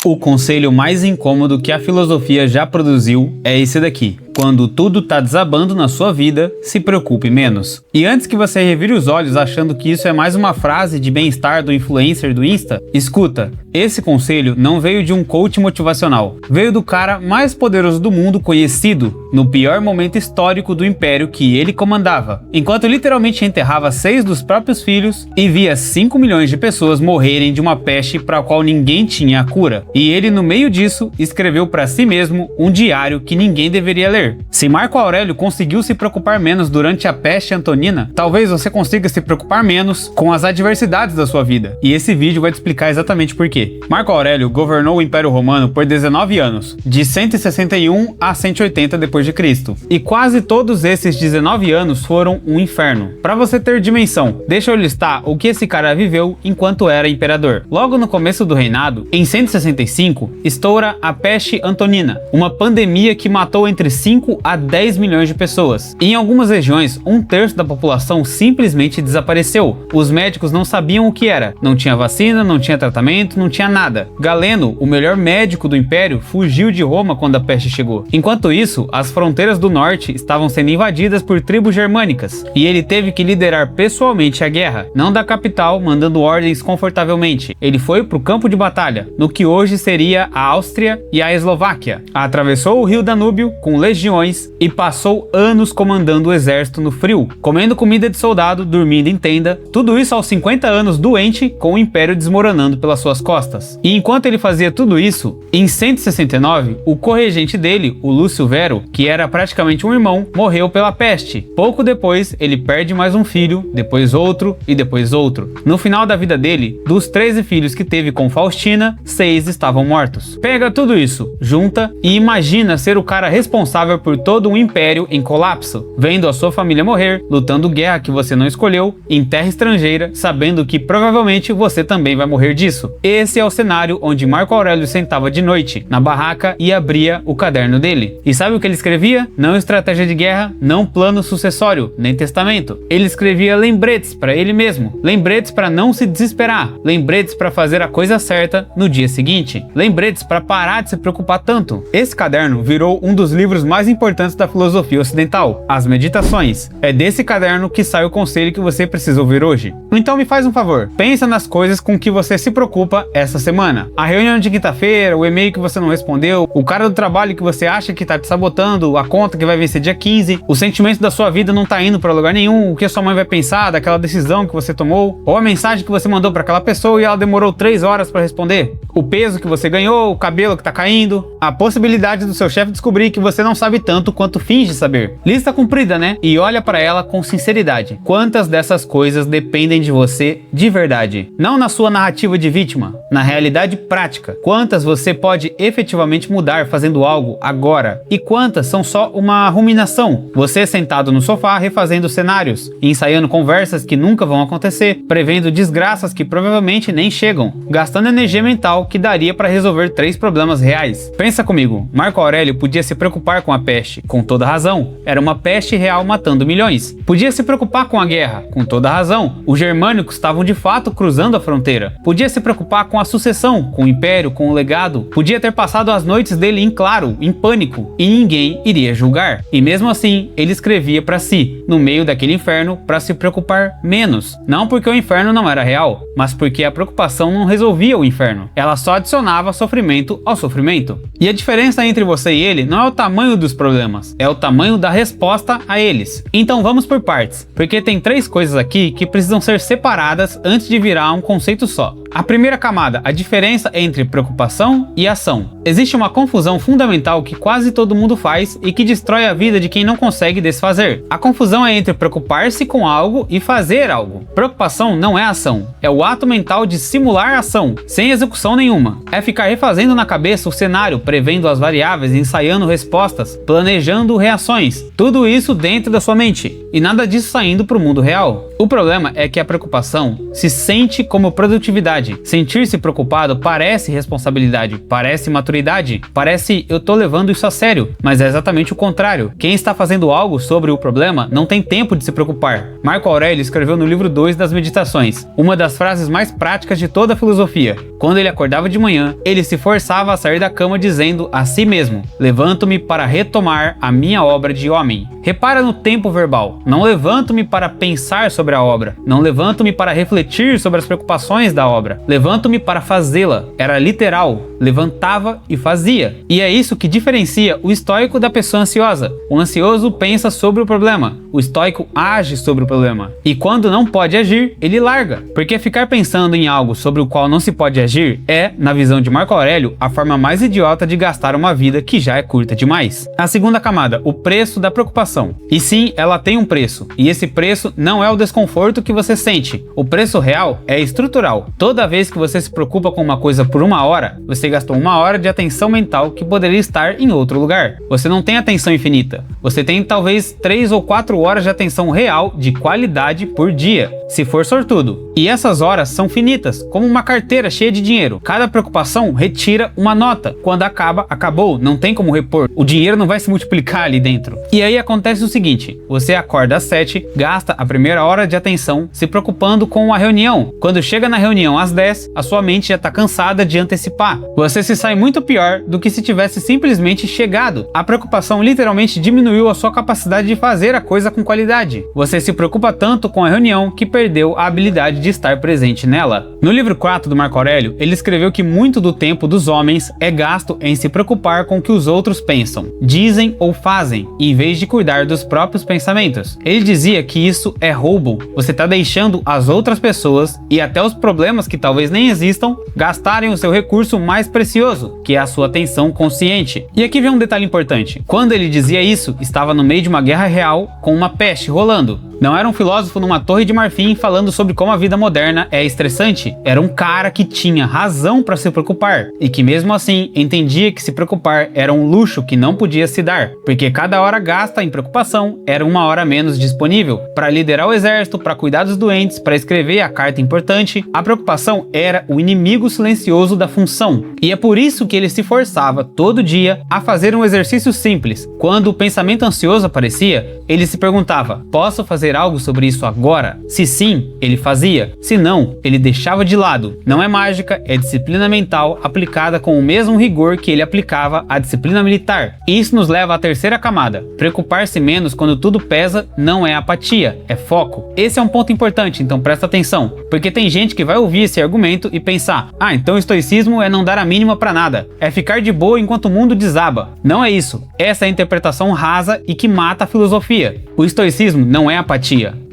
O conselho mais incômodo que a filosofia já produziu é esse daqui. Quando tudo tá desabando na sua vida, se preocupe menos. E antes que você revire os olhos achando que isso é mais uma frase de bem-estar do influencer do Insta, escuta, esse conselho não veio de um coach motivacional. Veio do cara mais poderoso do mundo conhecido no pior momento histórico do império que ele comandava. Enquanto literalmente enterrava 6 dos próprios filhos e via 5 milhões de pessoas morrerem de uma peste para a qual ninguém tinha a cura. E ele, no meio disso, escreveu para si mesmo um diário que ninguém deveria ler. Se Marco Aurélio conseguiu se preocupar menos durante a peste antonina, talvez você consiga se preocupar menos com as adversidades da sua vida. E esse vídeo vai te explicar exatamente por quê. Marco Aurélio governou o Império Romano por 19 anos, de 161 a 180 d.C. E quase todos esses 19 anos foram um inferno. Para você ter dimensão, deixa eu listar o que esse cara viveu enquanto era imperador. Logo no começo do reinado, em 165, estoura a peste antonina, uma pandemia que matou entre 5 a 10 milhões de pessoas. E em algumas regiões, 1/3 da população simplesmente desapareceu. Os médicos não sabiam o que era. Não tinha vacina, não tinha tratamento, não tinha nada. Galeno, o melhor médico do império, fugiu de Roma quando a peste chegou. Enquanto isso, as fronteiras do norte estavam sendo invadidas por tribos germânicas. E ele teve que liderar pessoalmente a guerra, não da capital, mandando ordens confortavelmente. Ele foi pro campo de batalha, no que hoje seria a Áustria e a Eslováquia. Atravessou o rio Danúbio com legiões e passou anos comandando o exército no frio, comendo comida de soldado, dormindo em tenda, tudo isso aos 50 anos doente, com o império desmoronando pelas suas costas. E enquanto ele fazia tudo isso, em 169, o corregente dele, o Lúcio Vero, que era praticamente um irmão, morreu pela peste. Pouco depois, ele perde mais um filho, depois outro e depois outro. No final da vida dele, dos 13 filhos que teve com Faustina, 6 estavam mortos. Pega tudo isso, junta e imagina ser o cara responsável por todo um império em colapso, vendo a sua família morrer, lutando guerra que você não escolheu, em terra estrangeira, sabendo que provavelmente você também vai morrer disso. Esse é o cenário onde Marco Aurélio sentava de noite, na barraca, e abria o caderno dele. E sabe o que ele escrevia? Não estratégia de guerra, não plano sucessório, nem testamento. Ele escrevia lembretes para ele mesmo, lembretes para não se desesperar, lembretes para fazer a coisa certa no dia seguinte, lembretes para parar de se preocupar tanto. Esse caderno virou um dos livros mais importantes da filosofia ocidental, as Meditações. É desse caderno que sai o conselho que você precisa ouvir hoje. Então me faz um favor, pensa nas coisas com que você se preocupa essa semana. A reunião de quinta-feira, o e-mail que você não respondeu, o cara do trabalho que você acha que tá te sabotando, a conta que vai vencer dia 15, o sentimento da sua vida não tá indo pra lugar nenhum, o que a sua mãe vai pensar daquela decisão que você tomou, ou a mensagem que você mandou pra aquela pessoa e ela demorou 3 horas pra responder, o peso que você ganhou, o cabelo que tá caindo, a possibilidade do seu chefe descobrir que você não sabe tanto quanto finge saber. Lista comprida, né? E olha pra ela com sinceridade. Quantas dessas coisas dependem de você de verdade? Não na sua narrativa de vítima, na realidade prática. Quantas você pode efetivamente mudar fazendo algo agora? E quantas são só uma ruminação? Você sentado no sofá refazendo cenários, ensaiando conversas que nunca vão acontecer, prevendo desgraças que provavelmente nem chegam, gastando energia mental que daria para resolver 3 problemas reais. Pensa comigo, Marco Aurélio podia se preocupar com a peste, com toda razão. Era uma peste real matando milhões. Podia se preocupar com a guerra, com toda razão. Os germânicos estavam de fato cruzando a fronteira. Podia se preocupar com a sucessão, com o império, com o legado. Podia ter passado as noites dele em claro, em pânico, e ninguém iria julgar. E mesmo assim, ele escrevia para si, no meio daquele inferno, para se preocupar menos. Não porque o inferno não era real, mas porque a preocupação não resolvia o inferno. Ela só adicionava sofrimento ao sofrimento. E a diferença entre você e ele não é o tamanho dos problemas, é o tamanho da resposta a eles. Então vamos por partes, porque tem 3 coisas aqui que precisam ser separadas antes de virar um conceito só. A primeira camada, a diferença entre preocupação e ação. Existe uma confusão fundamental que quase todo mundo faz e que destrói a vida de quem não consegue desfazer. A confusão é entre preocupar-se com algo e fazer algo. Preocupação não é ação, é o ato mental de simular ação, sem execução nenhuma. É ficar refazendo na cabeça o cenário, prevendo as variáveis, ensaiando respostas, planejando reações. Tudo isso dentro da sua mente, e nada disso saindo para o mundo real. O problema é que a preocupação se sente como produtividade. Sentir-se preocupado parece responsabilidade, parece maturidade, parece eu tô levando isso a sério, mas é exatamente o contrário. Quem está fazendo algo sobre o problema não tem tempo de se preocupar. Marco Aurélio escreveu no livro 2 das Meditações, uma das frases mais práticas de toda a filosofia. Quando ele acordava de manhã, ele se forçava a sair da cama dizendo a si mesmo: levanto-me para retomar a minha obra de homem. Repara no tempo verbal. Não levanto-me para pensar sobre a obra. Não levanto-me para refletir sobre as preocupações da obra. Levanto-me para fazê-la. Era literal. Levantava e fazia. E é isso que diferencia o estoico da pessoa ansiosa. O ansioso pensa sobre o problema. O estoico age sobre o problema. E quando não pode agir, ele larga. Porque ficar pensando em algo sobre o qual não se pode agir é, na visão de Marco Aurélio, a forma mais idiota de gastar uma vida que já é curta demais. A segunda camada, o preço da preocupação. E sim, ela tem um preço. E esse preço não é o desconforto que você sente. O preço real é estrutural. Toda vez que você se preocupa com uma coisa por 1 hora, você gastou 1 hora de atenção mental que poderia estar em outro lugar. Você não tem atenção infinita. Você tem talvez 3 ou 4 horas de atenção real de qualidade por dia, se for sortudo. E essas horas são finitas, como uma carteira cheia de dinheiro. Cada preocupação retira uma nota. Quando acaba, acabou, não tem como repor. O dinheiro não vai se multiplicar ali dentro. E aí acontece o seguinte: você acorda às 7, gasta a primeira hora de atenção se preocupando com a reunião. Quando chega na reunião às 10, a sua mente já está cansada de antecipar. Você se sai muito pior do que se tivesse simplesmente chegado. A preocupação literalmente diminuiu a sua capacidade de fazer a coisa com qualidade. Você se preocupa tanto com a reunião que perdeu a habilidade de estar presente nela. No livro 4 do Marco Aurélio, ele escreveu que muito do tempo dos homens é gasto em se preocupar com o que os outros pensam, dizem ou fazem, em vez de cuidar dos próprios pensamentos. Ele dizia que isso é roubo. Você está deixando as outras pessoas e até os problemas que talvez nem existam gastarem o seu recurso mais precioso, que é a sua atenção consciente. E aqui vem um detalhe importante. Quando ele dizia isso, estava no meio de uma guerra real com uma peste rolando. Não era um filósofo numa torre de marfim falando sobre como a vida moderna é estressante. Era um cara que tinha razão para se preocupar e que mesmo assim entendia que se preocupar era um luxo que não podia se dar, porque cada hora gasta em preocupação era 1 hora menos disponível para liderar o exército, para cuidar dos doentes, para escrever a carta importante. A preocupação era o inimigo silencioso da função. E é por isso que ele se forçava todo dia a fazer um exercício simples. Quando o pensamento ansioso aparecia, ele se perguntava: posso fazer algo sobre isso agora? Se sim, ele fazia. Se não, ele deixava de lado. Não é mágica, é disciplina mental aplicada com o mesmo rigor que ele aplicava à disciplina militar. E isso nos leva à terceira camada. Preocupar-se menos quando tudo pesa não é apatia, é foco. Esse é um ponto importante, então presta atenção, porque tem gente que vai ouvir esse argumento e pensar: ah, então o estoicismo é não dar a mínima pra nada, é ficar de boa enquanto o mundo desaba. Não é isso. Essa é a interpretação rasa e que mata a filosofia. O estoicismo não é apatia.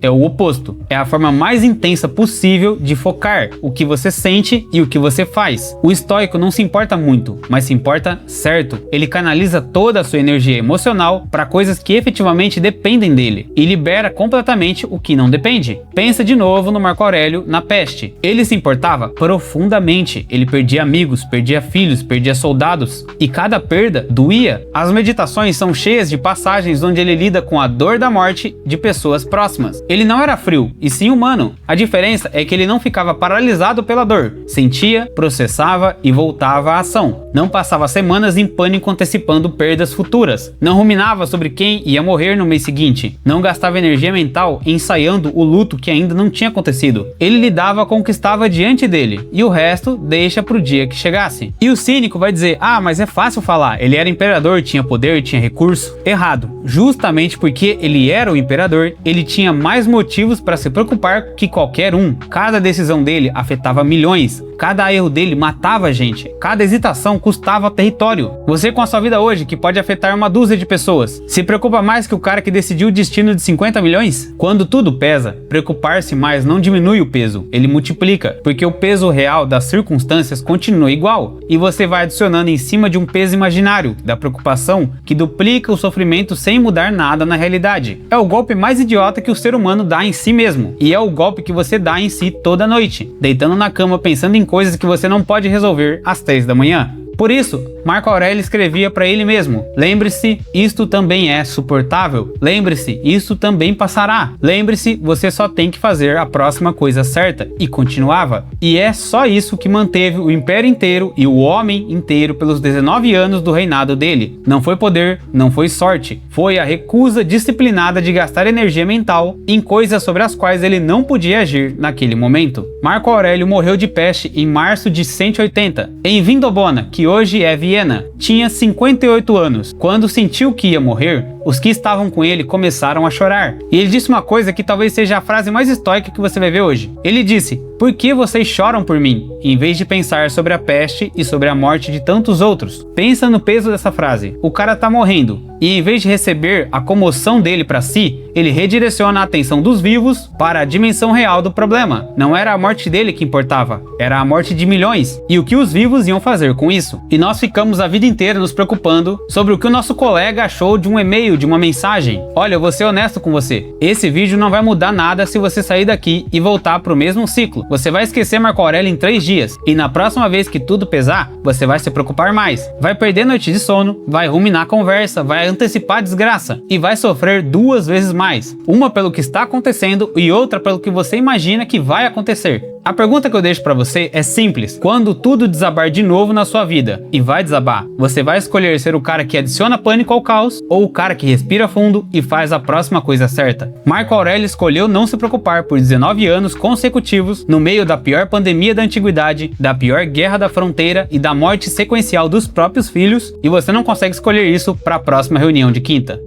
É o oposto. É a forma mais intensa possível de focar o que você sente e o que você faz. O estoico não se importa muito, mas se importa certo. Ele canaliza toda a sua energia emocional para coisas que efetivamente dependem dele e libera completamente o que não depende. Pensa de novo no Marco Aurélio na peste. Ele se importava profundamente. Ele perdia amigos, perdia filhos, perdia soldados e cada perda doía. As meditações são cheias de passagens onde ele lida com a dor da morte de pessoas próximas. Ele não era frio, e sim humano. A diferença é que ele não ficava paralisado pela dor. Sentia, processava e voltava à ação. Não passava semanas em pânico antecipando perdas futuras. Não ruminava sobre quem ia morrer no mês seguinte. Não gastava energia mental ensaiando o luto que ainda não tinha acontecido. Ele lidava com o que estava diante dele, e o resto deixa pro dia que chegasse. E o cínico vai dizer: ah, mas é fácil falar, ele era imperador, tinha poder, tinha recurso. Errado. Justamente porque ele era o imperador, ele tinha mais motivos para se preocupar que qualquer um. Cada decisão dele afetava milhões. Cada erro dele matava gente. Cada hesitação custava território. Você com a sua vida hoje, que pode afetar uma dúzia de pessoas, se preocupa mais que o cara que decidiu o destino de 50 milhões? Quando tudo pesa, preocupar-se mais não diminui o peso, ele multiplica, porque o peso real das circunstâncias continua igual, e você vai adicionando em cima de um peso imaginário, da preocupação, que duplica o sofrimento sem mudar nada na realidade. É o golpe mais idiota que o ser humano dá em si mesmo, e é o golpe que você dá em si toda noite, deitando na cama pensando em coisas que você não pode resolver às 3 da manhã. Por isso, Marco Aurélio escrevia para ele mesmo: lembre-se, isto também é suportável. Lembre-se, isto também passará. Lembre-se, você só tem que fazer a próxima coisa certa. E continuava. E é só isso que manteve o império inteiro e o homem inteiro pelos 19 anos do reinado dele. Não foi poder, não foi sorte. Foi a recusa disciplinada de gastar energia mental em coisas sobre as quais ele não podia agir naquele momento. Marco Aurélio morreu de peste em março de 180, em Vindobona, que hoje é Viena. Tinha 58 anos. Quando sentiu que ia morrer, os que estavam com ele começaram a chorar. E ele disse uma coisa que talvez seja a frase mais estoica que você vai ver hoje. Ele disse: "Por que vocês choram por mim?" Em vez de pensar sobre a peste e sobre a morte de tantos outros. Pensa no peso dessa frase. O cara tá morrendo. E em vez de receber a comoção dele para si, ele redireciona a atenção dos vivos para a dimensão real do problema. Não era a morte dele que importava, era a morte de milhões. E o que os vivos iam fazer com isso? E nós ficamos a vida inteira nos preocupando sobre o que o nosso colega achou de um e-mail, de uma mensagem. Olha, eu vou ser honesto com você. Esse vídeo não vai mudar nada se você sair daqui e voltar pro mesmo ciclo. Você vai esquecer Marco Aurélio em 3 dias. E na próxima vez que tudo pesar, você vai se preocupar mais. Vai perder noite de sono, vai ruminar a conversa, vai antecipar a desgraça e vai sofrer 2 vezes mais. Uma pelo que está acontecendo e outra pelo que você imagina que vai acontecer. A pergunta que eu deixo pra você é simples. Quando tudo desabar de novo na sua vida, e vai desabar, você vai escolher ser o cara que adiciona pânico ao caos ou o cara que respira fundo e faz a próxima coisa certa? Marco Aurélio escolheu não se preocupar por 19 anos consecutivos no meio da pior pandemia da antiguidade, da pior guerra da fronteira e da morte sequencial dos próprios filhos, e você não consegue escolher isso para a próxima reunião de quinta.